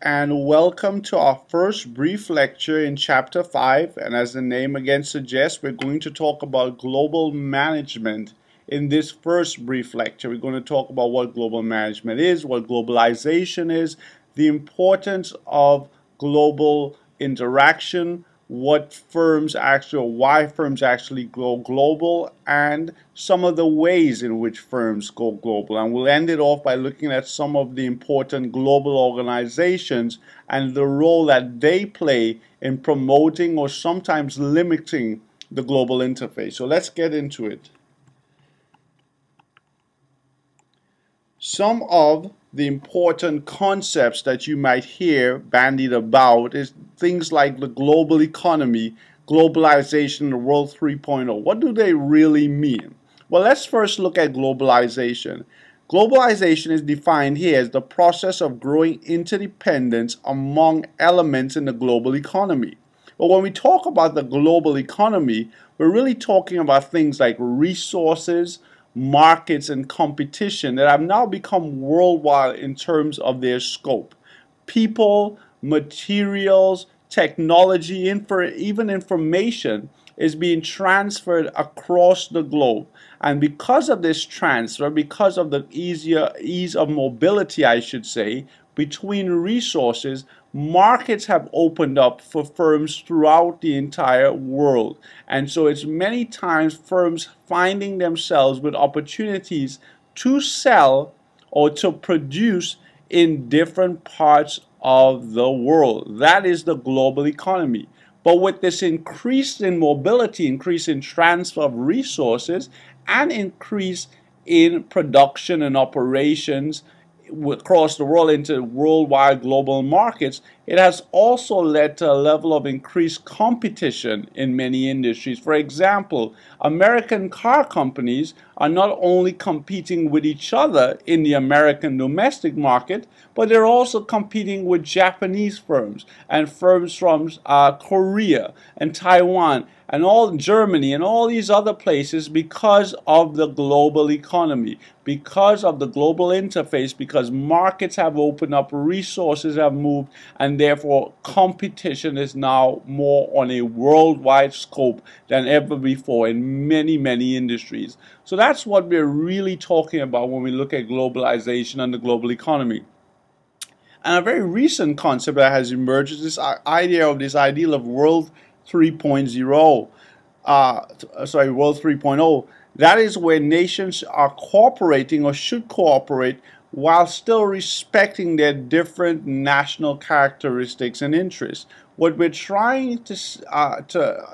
And welcome to our first brief lecture in Chapter 5. And as the name again suggests, we're going to talk about global management. In this first brief lecture, we're going to talk about what global management is, what globalization is, the importance of global interaction, what firms actually, or why firms actually go global, and some of the ways in which firms go global. And we'll end it off by looking at some of the important global organizations and the role that they play in promoting or sometimes limiting the global interface. So let's get into it. Some of the important concepts that you might hear bandied about is things like the global economy, globalization, the world 3.0. What do they really mean? Well, let's first look at globalization. Globalization is defined here as the process of growing interdependence among elements in the global economy. But when we talk about the global economy, we're really talking about things like resources, markets, and competition that have now become worldwide in terms of their scope. People, materials, technology, even information is being transferred across the globe. And because of this transfer, because of the ease of mobility, I should say, between resources, markets have opened up for firms throughout the entire world. And so it's many times firms finding themselves with opportunities to sell or to produce in different parts of the world. That is the global economy. But with this increase in mobility, increase in transfer of resources, and increase in production and operations across the world into worldwide global markets, it has also led to a level of increased competition in many industries. For example, American car companies are not only competing with each other in the American domestic market, but they're also competing with Japanese firms and firms from Korea and Taiwan and all Germany and all these other places because of the global economy, because of the global interface, because markets have opened up, resources have moved, and therefore competition is now more on a worldwide scope than ever before in many industries. So that's what we're really talking about when we look at globalization and the global economy. And a very recent concept that has emerged is this idea of this ideal of World 3.0. World 3.0. That is where nations are cooperating or should cooperate while still respecting their different national characteristics and interests. What we're trying to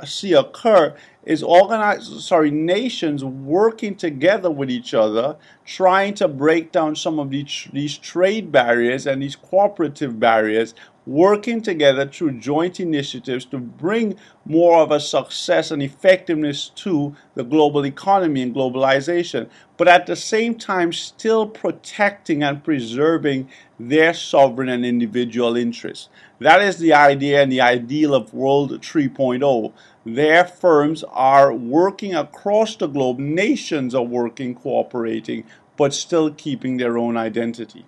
see occur is nations working together with each other, trying to break down some of these trade barriers and these cooperative barriers, working together through joint initiatives to bring more of a success and effectiveness to the global economy and globalization, but at the same time still protecting and preserving their sovereign and individual interests. That is the idea and the ideal of World 3.0. Their firms are working across the globe, nations are working, cooperating, but still keeping their own identity.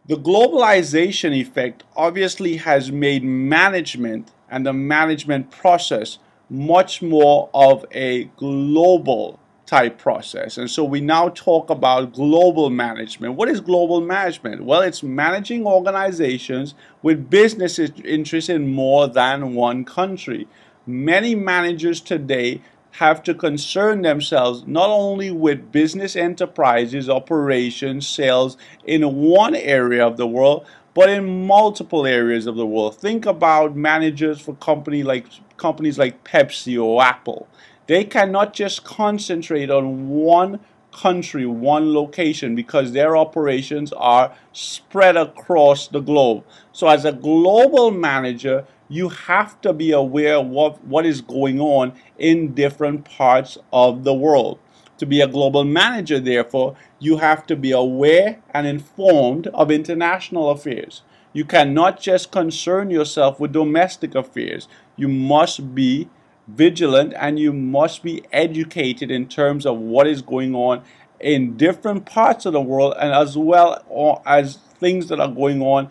The globalization effect obviously has made management and the management process much more of a global type process. And so we now talk about global management. What is global management? Well, it's managing organizations with business interests in more than one country. Many managers today have to concern themselves not only with business enterprises, operations, sales in one area of the world, but in multiple areas of the world. Think about managers for companies like Pepsi or Apple. They cannot just concentrate on one country, one location, because their operations are spread across the globe. So as a global manager, you have to be aware of what is going on in different parts of the world. To be a global manager, therefore, you have to be aware and informed of international affairs. You cannot just concern yourself with domestic affairs. You must be vigilant and you must be educated in terms of what is going on in different parts of the world, and as well as things that are going on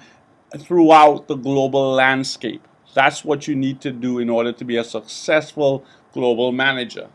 throughout the global landscape. That's what you need to do in order to be a successful global manager.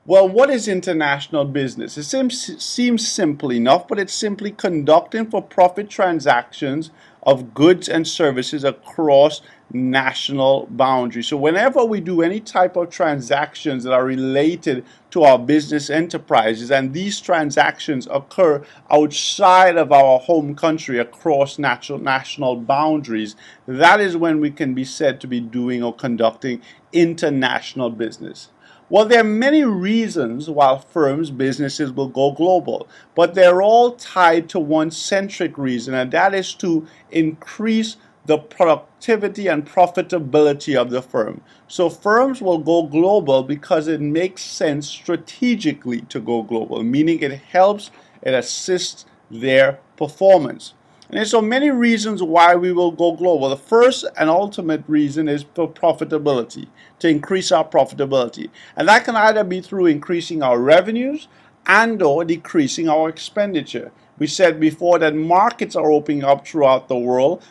Well, what is international business? It seems simple enough, but it's simply conducting for profit transactions of goods and services across national boundaries. So whenever we do any type of transactions that are related to our business enterprises, and these transactions occur outside of our home country across national boundaries, that is when we can be said to be doing or conducting international business. Well, there are many reasons why firms, businesses will go global, but they're all tied to one centric reason, and that is to increase the productivity and profitability of the firm. So firms will go global because it makes sense strategically to go global, meaning it helps, it assists their performance. And there's so many reasons why we will go global. The first and ultimate reason is for profitability, to increase our profitability. And that can either be through increasing our revenues and or decreasing our expenditure. We said before that markets are opening up throughout the world.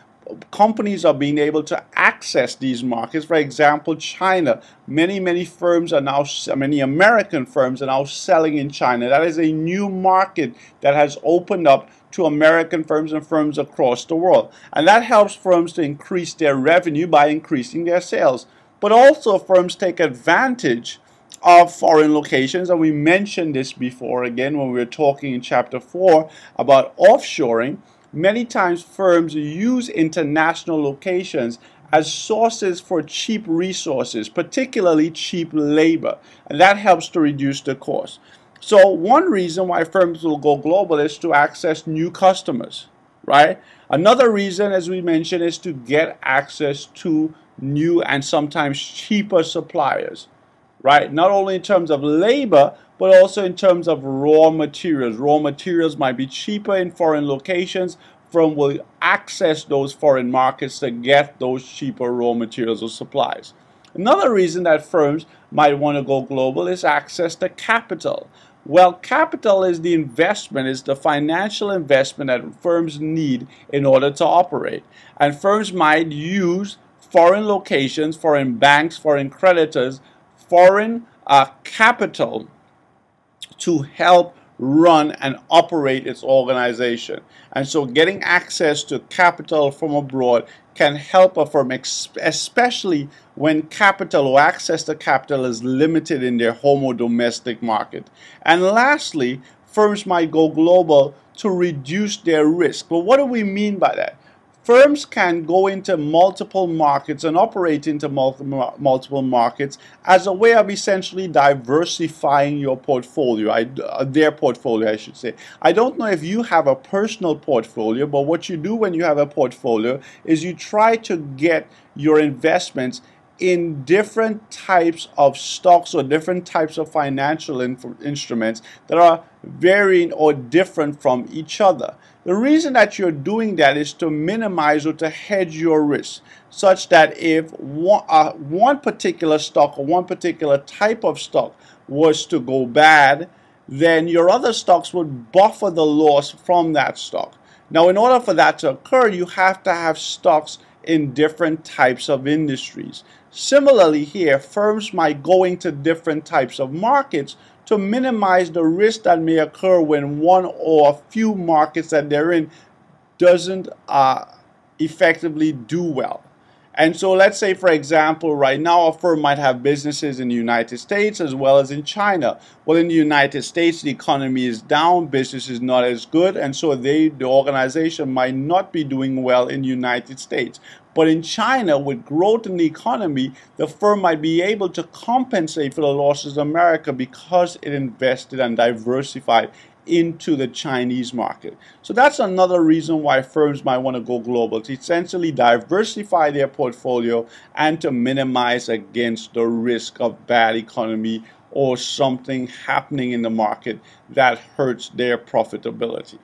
Companies are being able to access these markets. For example, China. Many firms are now, many American firms are now selling in China. That is a new market that has opened up to American firms and firms across the world. And that helps firms to increase their revenue by increasing their sales. But also firms take advantage of foreign locations, and we mentioned this before again when we were talking in chapter 4 about offshoring. Many times firms use international locations as sources for cheap resources, particularly cheap labor, and that helps to reduce the cost. So one reason why firms will go global is to access new customers, right? Another reason, as we mentioned, is to get access to new and sometimes cheaper suppliers, right? Not only in terms of labor, but also in terms of raw materials. Raw materials might be cheaper in foreign locations. Firm will access those foreign markets to get those cheaper raw materials or supplies. Another reason that firms might want to go global is access to capital. Well, capital is the investment, is the financial investment that firms need in order to operate. And firms might use foreign locations, foreign banks, foreign creditors, foreign capital to help run and operate its organization. And so getting access to capital from abroad can help a firm, especially when capital or access to capital is limited in their home or domestic market. And lastly, firms might go global to reduce their risk. But what do we mean by that? Firms can go into multiple markets and operate into multiple markets as a way of essentially diversifying your portfolio, their portfolio, I should say. I don't know if you have a personal portfolio, but what you do when you have a portfolio is you try to get your investments in different types of stocks or different types of financial instruments that are varying or different from each other. The reason that you're doing that is to minimize or to hedge your risk, such that if one particular stock or one particular type of stock was to go bad, then your other stocks would buffer the loss from that stock. Now, in order for that to occur, you have to have stocks in different types of industries. Similarly here, firms might go into different types of markets to minimize the risk that may occur when one or a few markets that they're in doesn't effectively do well. And so let's say, for example, right now a firm might have businesses in the United States as well as in China. Well, in the United States, the economy is down, business is not as good, and so the organization might not be doing well in the United States. But in China, with growth in the economy, the firm might be able to compensate for the losses of America because it invested and diversified into the Chinese market. So that's another reason why firms might want to go global, to essentially diversify their portfolio and to minimize against the risk of bad economy or something happening in the market that hurts their profitability.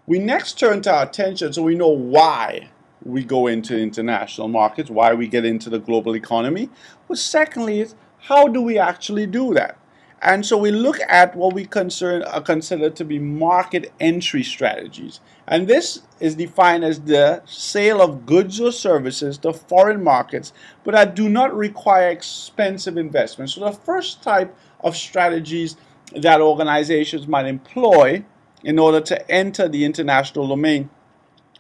We next turn to our attention so we know why we go into international markets, why we get into the global economy. But secondly, is how do we actually do that? And so we look at what we consider to be market entry strategies. And this is defined as the sale of goods or services to foreign markets, but that do not require expensive investments. So the first type of strategies that organizations might employ in order to enter the international domain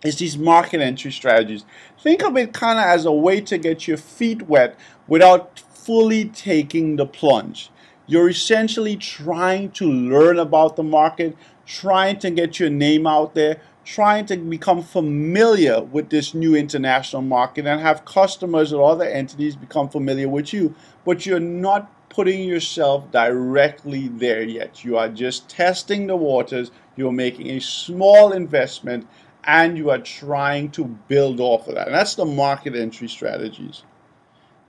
is these market entry strategies. Think of it kind of as a way to get your feet wet without fully taking the plunge. You're essentially trying to learn about the market, trying to get your name out there, trying to become familiar with this new international market and have customers or other entities become familiar with you. But you're not putting yourself directly there yet. You are just testing the waters. You're making a small investment and you are trying to build off of that. And that's the market entry strategies.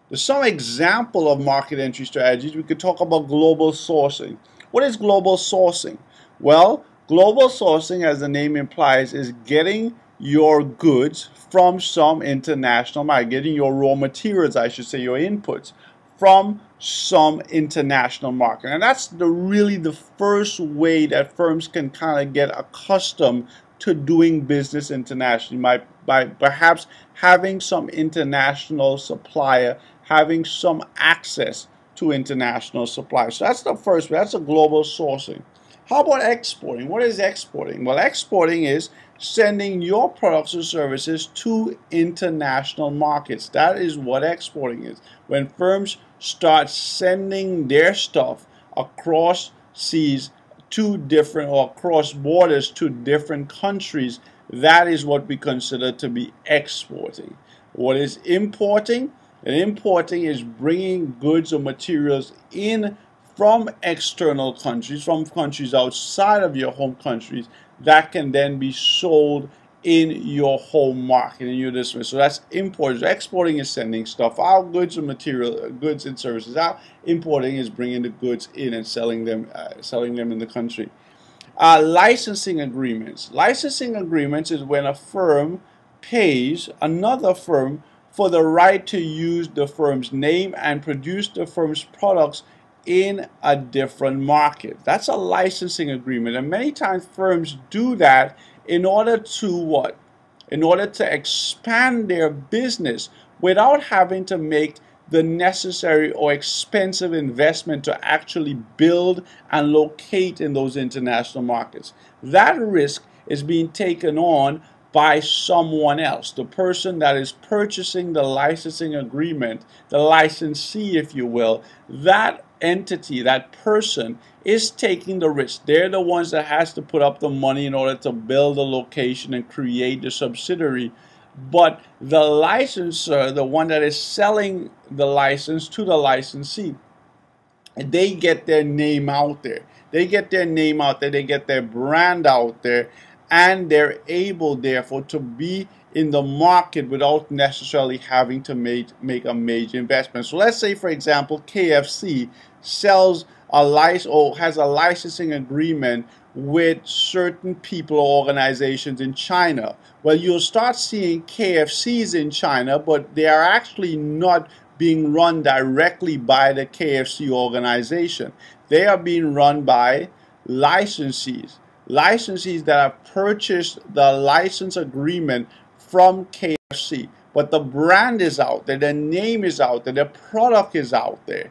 There's some example of market entry strategies. We could talk about global sourcing. What is global sourcing? Well, global sourcing, as the name implies, is getting your goods from some international market, getting your raw materials, I should say, your inputs, from some international market. And that's really the first way that firms can kind of get accustomed to doing business internationally by perhaps having some international supplier, having some access to international suppliers. So that's the first way. That's a global sourcing. How about exporting? What is exporting? Well, exporting is sending your products or services to international markets. That is what exporting is. When firms start sending their stuff across seas to different or across borders to different countries, that is what we consider to be exporting. What is importing? And importing is bringing goods or materials in from external countries, from countries outside of your home countries, that can then be sold in your home market, in your district. So that's importing. Exporting is sending stuff out, goods and material, goods and services out. Importing is bringing the goods in and selling them in the country. Licensing agreements. Licensing agreements is when a firm pays another firm for the right to use the firm's name and produce the firm's products in a different market. That's a licensing agreement, and many times firms do that in order to what? In order to expand their business without having to make the necessary or expensive investment to actually build and locate in those international markets. That risk is being taken on by someone else. The person that is purchasing the licensing agreement, the licensee, if you will, that entity, that person is taking the risk. They're the ones that has to put up the money in order to build the location and create the subsidiary. But the licensor, the one that is selling the license to the licensee, they get their name out there. They get their name out there. They get their brand out there. And they're able, therefore, to be in the market without necessarily having to make a major investment. So let's say, for example, KFC sells a license or has a licensing agreement with certain people or organizations in China. Well, you'll start seeing KFCs in China, but they are actually not being run directly by the KFC organization. They are being run by licensees. Licensees that have purchased the license agreement from KFC. But the brand is out there, the name is out there, the product is out there.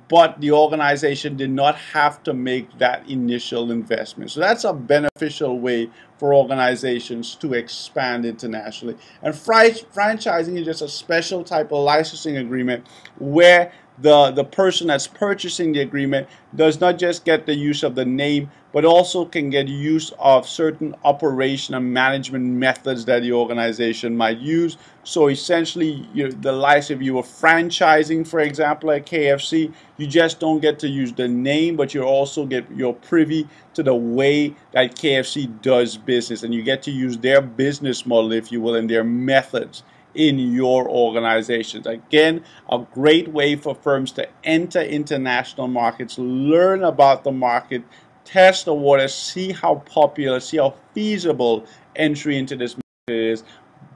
But the organization did not have to make that initial investment. So that's a beneficial way for organizations to expand internationally. And franchising is just a special type of licensing agreement where the person that's purchasing the agreement does not just get the use of the name, but also can get use of certain operation and management methods that the organization might use. So essentially, the license, if you were franchising, for example, at KFC, you just don't get to use the name, but you're privy to the way that KFC does business, and you get to use their business model, if you will, and their methods in your organizations. Again, a great way for firms to enter international markets, learn about the market, test the water, see how popular, see how feasible entry into this market is,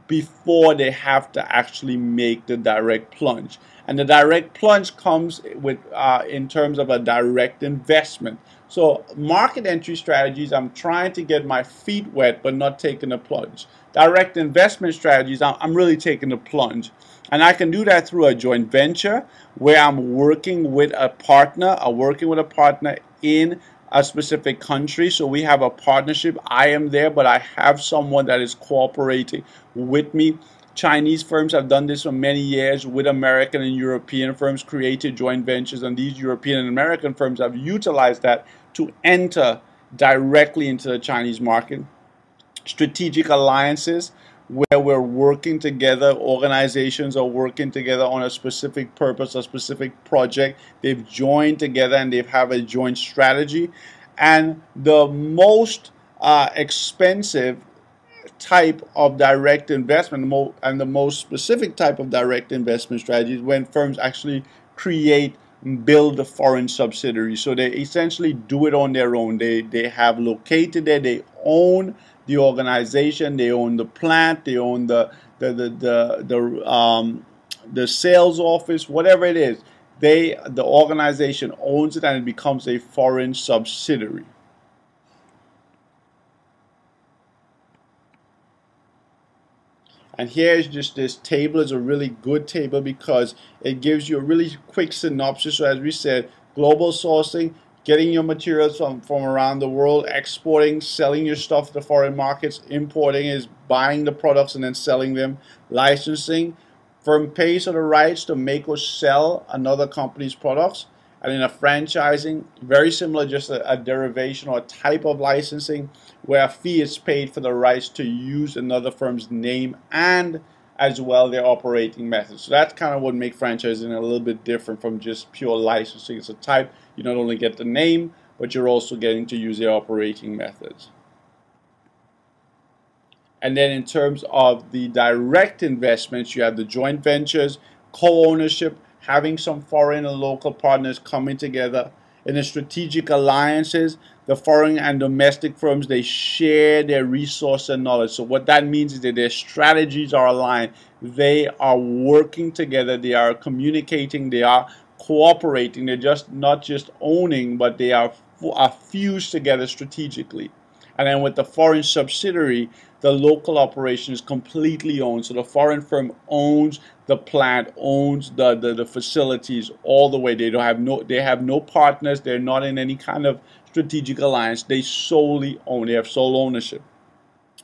before they have to actually make the direct plunge. And the direct plunge comes with in terms of a direct investment. So market entry strategies, I'm trying to get my feet wet but not taking a plunge. Direct investment strategies, I'm really taking a plunge. And I can do that through a joint venture where I'm working with a partner, in a specific country. So we have a partnership. I am there, but I have someone that is cooperating with me. Chinese firms have done this for many years with American and European firms, created joint ventures, and these European and American firms have utilized that to enter directly into the Chinese market. Strategic alliances where we're working together, organizations are working together on a specific purpose, a specific project. They've joined together and they have a joint strategy. And the most expensive type of direct investment and the most specific type of direct investment strategy is when firms actually create and build a foreign subsidiary. So they essentially do it on their own. They have located there, they own the organization, they own the plant, they own the sales office, whatever it is. The organization owns it and it becomes a foreign subsidiary. And here's just this table is a really good table because it gives you a really quick synopsis. So as we said, global sourcing, getting your materials from around the world, exporting, selling your stuff to foreign markets. Importing is buying the products and then selling them. Licensing, firm pays for the rights to make or sell another company's products. And in a franchising, very similar, just a derivation or a type of licensing where a fee is paid for the rights to use another firm's name and as well their operating methods. So that's kind of what makes franchising a little bit different from just pure licensing. It's a type, you not only get the name, but you're also getting to use their operating methods. And then in terms of the direct investments, you have the joint ventures, co-ownership, having some foreign and local partners coming together. In the strategic alliances, the foreign and domestic firms, they share their resource and knowledge. So what that means is that their strategies are aligned. They are working together. They are communicating. They are cooperating. They're just not just owning, but they are fused together strategically. And then with the foreign subsidiary, the local operation is completely owned. So the foreign firm owns the plant, owns the facilities all the way. They have no partners. They're not in any kind of strategic alliance. They solely own. They have sole ownership.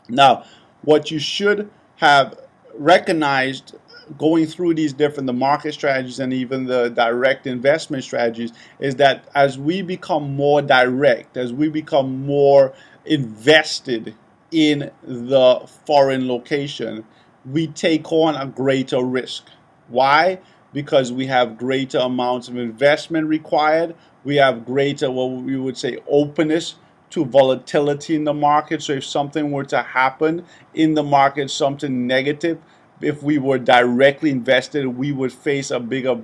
Now, what you should have recognized going through these the market strategies and even the direct investment strategies is that as we become more direct, as we become more invested in the foreign location, we take on a greater risk. Why? Because we have greater amounts of investment required. We have greater, what we would say, openness to volatility in the market. So if something were to happen in the market, something negative, if we were directly invested, we would face a bigger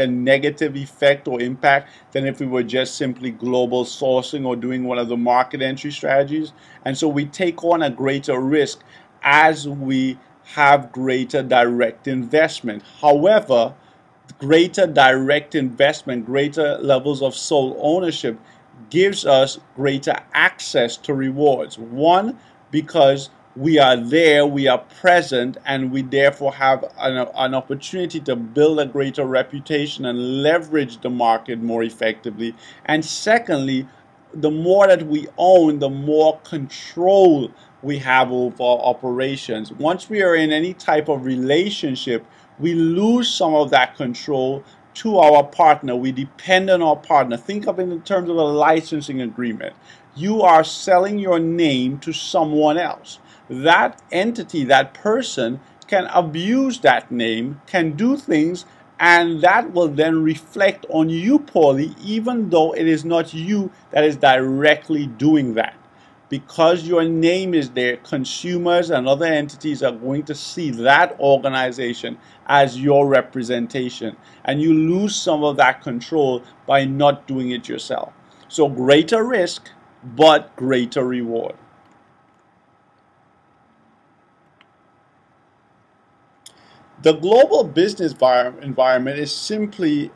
negative effect or impact than if we were just simply global sourcing or doing one of the market entry strategies. And so we take on a greater risk as we have greater direct investment. However, greater direct investment, greater levels of sole ownership gives us greater access to rewards. One, because we are there, we are present, and we therefore have an opportunity to build a greater reputation and leverage the market more effectively. And secondly, the more that we own, the more control we have over our operations. Once we are in any type of relationship, we lose some of that control to our partner. We depend on our partner. Think of it in terms of a licensing agreement. You are selling your name to someone else. That entity, that person, can abuse that name, can do things, and that will then reflect on you poorly, even though it is not you that is directly doing that. Because your name is there, consumers and other entities are going to see that organization as your representation, and you lose some of that control by not doing it yourself. So greater risk, but greater reward. The global business environment is simply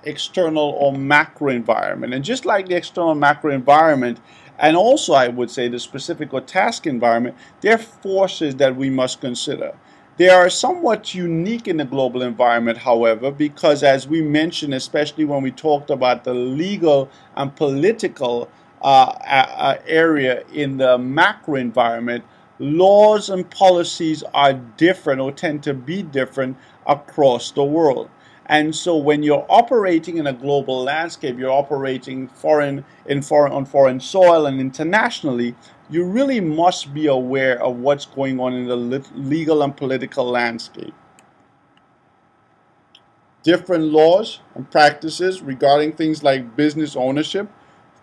external or macro environment. And just like the external macro environment, and also I would say the specific or task environment, there are forces that we must consider. They are somewhat unique in the global environment, however, because as we mentioned, especially when we talked about the legal and political area in the macro environment, laws and policies are different or tend to be different across the world. And so when you're operating in a global landscape, you're operating on foreign soil and internationally, you really must be aware of what's going on in the legal and political landscape. Different laws and practices regarding things like business ownership,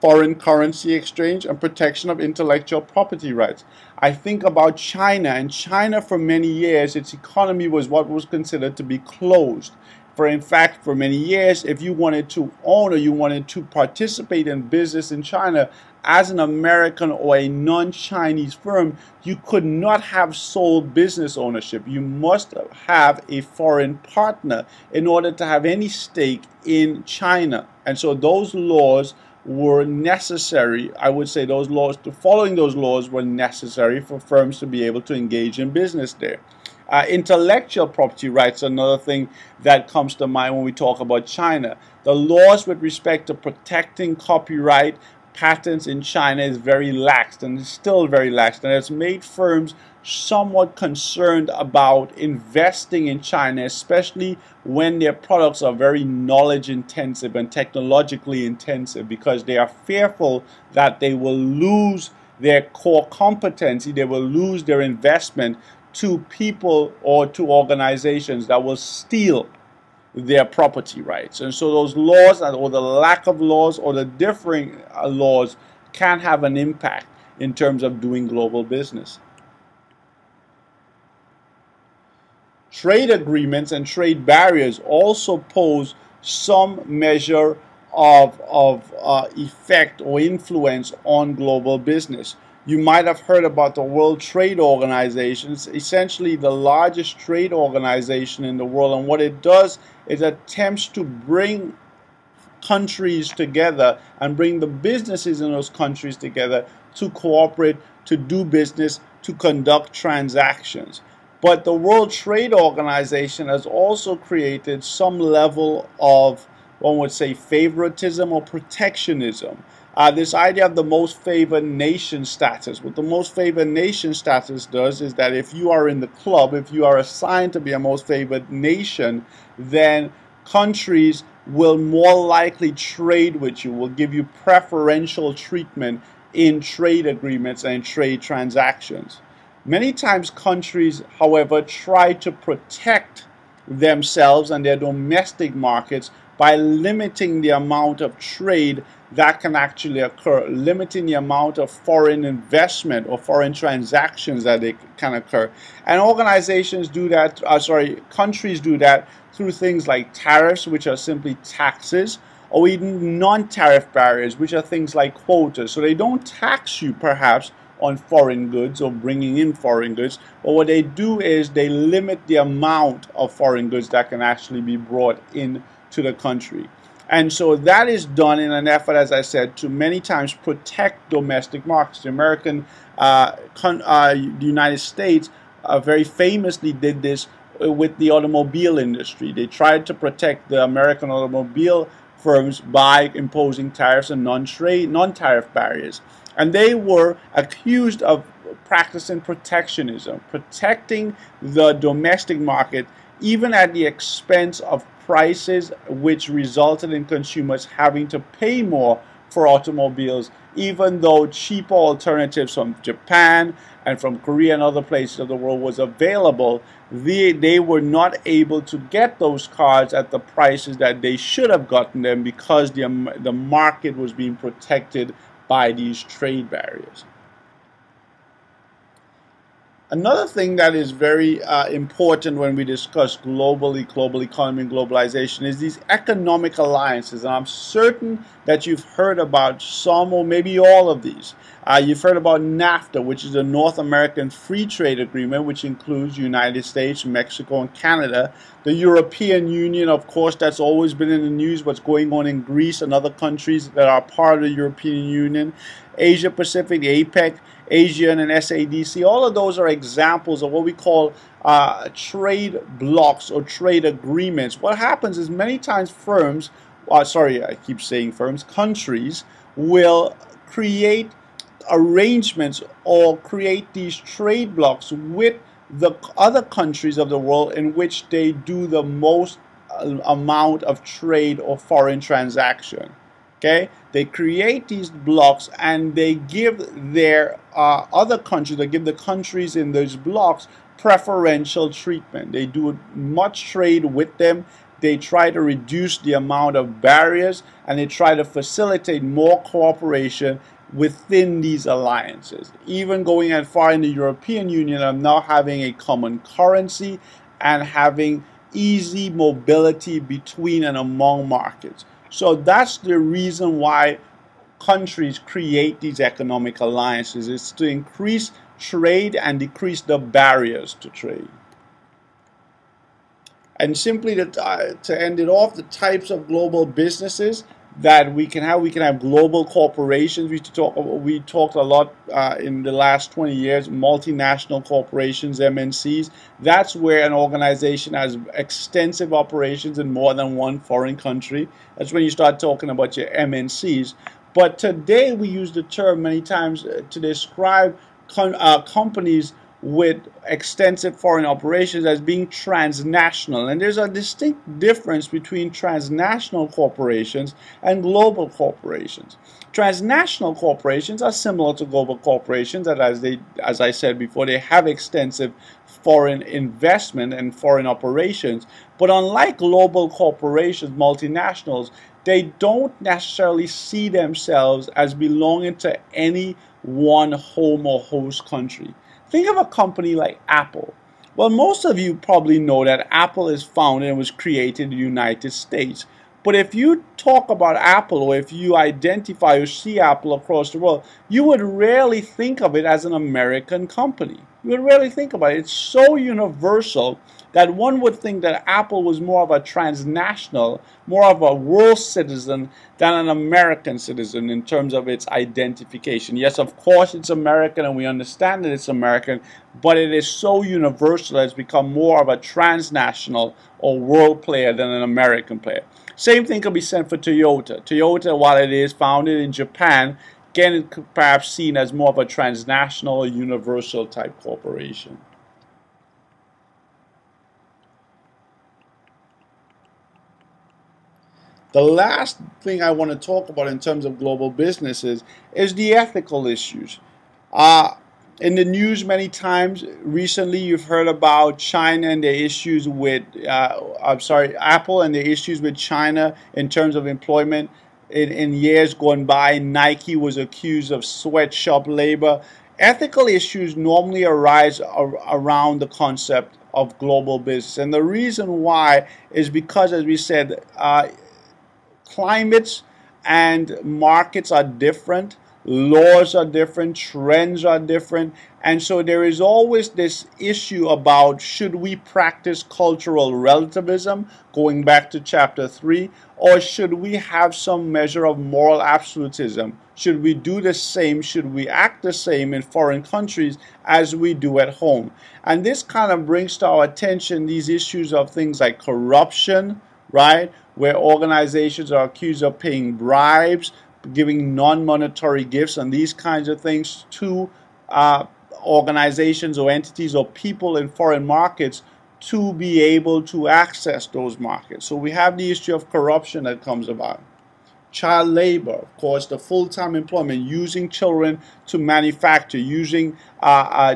foreign currency exchange, and protection of intellectual property rights. I think about China, and China for many years, its economy was what was considered to be closed. In fact, for many years, if you wanted to own or you wanted to participate in business in China as an American or a non-Chinese firm, you could not have sole business ownership. You must have a foreign partner in order to have any stake in China. And so those laws were necessary. I would say following those laws were necessary for firms to be able to engage in business there. Intellectual property rights are another thing that comes to mind when we talk about China. The laws with respect to protecting copyright patents in China is very lax, and is still very lax, and it's made firms somewhat concerned about investing in China, especially when their products are very knowledge intensive and technologically intensive, because they are fearful that they will lose their core competency, they will lose their investment to people or to organizations that will steal their property rights. And so those laws, or the lack of laws, or the differing laws, can have an impact in terms of doing global business. Trade agreements and trade barriers also pose some measure of effect or influence on global business. You might have heard about the World Trade Organization. It's essentially the largest trade organization in the world, and what it does is attempts to bring countries together and bring the businesses in those countries together to cooperate, to do business, to conduct transactions. But the World Trade Organization has also created some level of, one would say, favoritism or protectionism. This idea of the most favored nation status. What the most favored nation status does is that if you are in the club, if you are assigned to be a most favored nation, then countries will more likely trade with you, will give you preferential treatment in trade agreements and trade transactions. Many times countries, however, try to protect themselves and their domestic markets by limiting the amount of trade that can actually occur, limiting the amount of foreign investment or foreign transactions that they can occur. And organizations do that, countries do that through things like tariffs, which are simply taxes, or even non-tariff barriers, which are things like quotas. So they don't tax you perhaps on foreign goods or bringing in foreign goods, but what they do is they limit the amount of foreign goods that can actually be brought in to the country. And so that is done in an effort, as I said, to many times protect domestic markets. The United States very famously did this with the automobile industry. They tried to protect the American automobile firms by imposing tariffs and non-tariff barriers. And they were accused of practicing protectionism, protecting the domestic market, even at the expense of prices, which resulted in consumers having to pay more for automobiles, even though cheaper alternatives from Japan and from Korea and other places of the world was available. They were not able to get those cars at the prices that they should have gotten them, because the market was being protected by these trade barriers. Another thing that is very important when we discuss global economy and globalization is these economic alliances. And I'm certain that you've heard about some or maybe all of these. You've heard about NAFTA, which is a North American Free Trade Agreement, which includes United States, Mexico, and Canada. The European Union, of course, that's always been in the news, what's going on in Greece and other countries that are part of the European Union. Asia Pacific, the APEC, ASEAN, and SADC, all of those are examples of what we call trade blocks or trade agreements. What happens is many times firms, sorry, I keep saying firms, countries will create arrangements or create these trade blocks with the other countries of the world in which they do the most amount of trade or foreign transaction. Okay, they create these blocks and they give their other countries, they give the countries in those blocks preferential treatment. They do much trade with them. They try to reduce the amount of barriers and they try to facilitate more cooperation within these alliances. Even going as far in the European Union of now having a common currency and having easy mobility between and among markets. So that's the reason why countries create these economic alliances. It's to increase trade and decrease the barriers to trade. And simply to end it off, the types of global businesses that we can have global corporations. We talked a lot in the last 20 years, multinational corporations, MNCs. That's where an organization has extensive operations in more than one foreign country. That's when you start talking about your MNCs. But today we use the term many times to describe companies with extensive foreign operations as being transnational. And there's a distinct difference between transnational corporations and global corporations. Transnational corporations are similar to global corporations, that as I said before, they have extensive foreign investment and foreign operations. But unlike global corporations, multinationals, they don't necessarily see themselves as belonging to any one home or host country. Think of a company like Apple. Well, most of you probably know that Apple is founded and was created in the United States. But if you talk about Apple, or if you identify or see Apple across the world, you would rarely think of it as an American company. You would rarely think about it. It's so universal that one would think that Apple was more of a transnational, more of a world citizen than an American citizen in terms of its identification. Yes, of course it's American and we understand that it's American, but it is so universal that it's become more of a transnational or world player than an American player. Same thing can be said for Toyota. Toyota, while it is founded in Japan, again, it could perhaps seen as more of a transnational or universal type corporation. The last thing I want to talk about in terms of global businesses is the ethical issues. In the news many times recently, you've heard about China and their issues with, Apple and their issues with China in terms of employment. In years gone by, Nike was accused of sweatshop labor. Ethical issues normally arise around the concept of global business. And the reason why is because, as we said, climates and markets are different, laws are different, trends are different, and so there is always this issue about should we practice cultural relativism, going back to chapter 3, or should we have some measure of moral absolutism? Should we do the same, should we act the same in foreign countries as we do at home? And this kind of brings to our attention these issues of things like corruption, right? Where organizations are accused of paying bribes, giving non-monetary gifts and these kinds of things to organizations or entities or people in foreign markets to be able to access those markets. So we have the issue of corruption that comes about. Child labor, of course, the full-time employment, using children to manufacture, using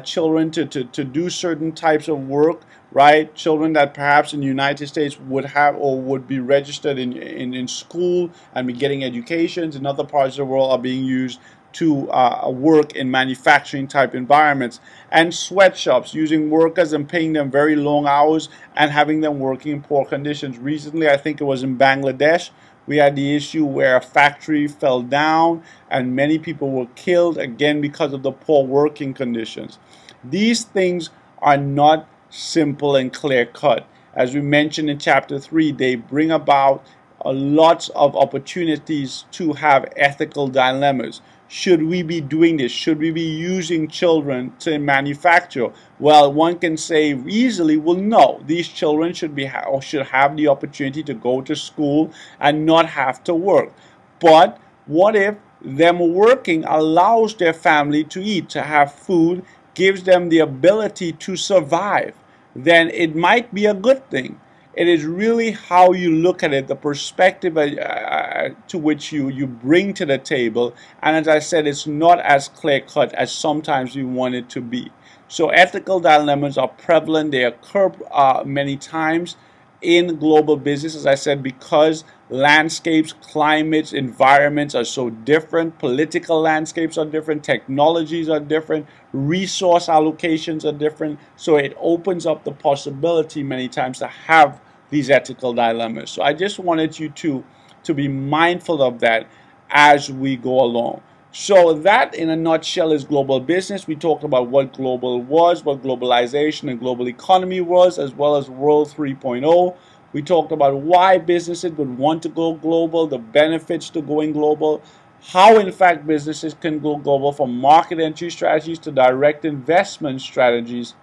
children to do certain types of work, right? Children that perhaps in the United States would have or would be registered in school and be getting educations. In other parts of the world are being used to work in manufacturing type environments, and sweatshops, using workers and paying them very long hours and having them working in poor conditions. Recently, I think it was in Bangladesh, we had the issue where a factory fell down and many people were killed, again because of the poor working conditions. These things are not simple and clear cut. As we mentioned in chapter 3, they bring about lots of opportunities to have ethical dilemmas. Should we be doing this? Should we be using children to manufacture? Well, one can say easily, well, no. These children should have the opportunity to go to school and not have to work. But what if them working allows their family to eat, to have food, gives them the ability to survive? Then it might be a good thing. It is really how you look at it, the perspective to which you bring to the table. And as I said, it's not as clear-cut as sometimes we want it to be. So ethical dilemmas are prevalent. They occur many times in global business, as I said, because landscapes, climates, environments are so different. Political landscapes are different. Technologies are different. Resource allocations are different. So it opens up the possibility many times to have these ethical dilemmas. So I just wanted you to be mindful of that as we go along. So that, in a nutshell, is global business. We talked about what global was, what globalization and global economy was, as well as World 3.0. We talked about why businesses would want to go global, the benefits to going global, how in fact businesses can go global, from market entry strategies to direct investment strategies,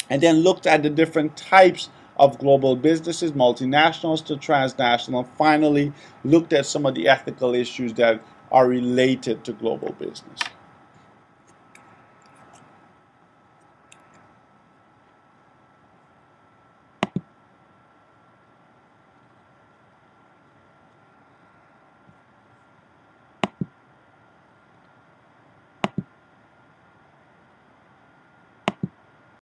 and then looked at the different types of global businesses, multinationals to transnational. Finally, looked at some of the ethical issues that are related to global business.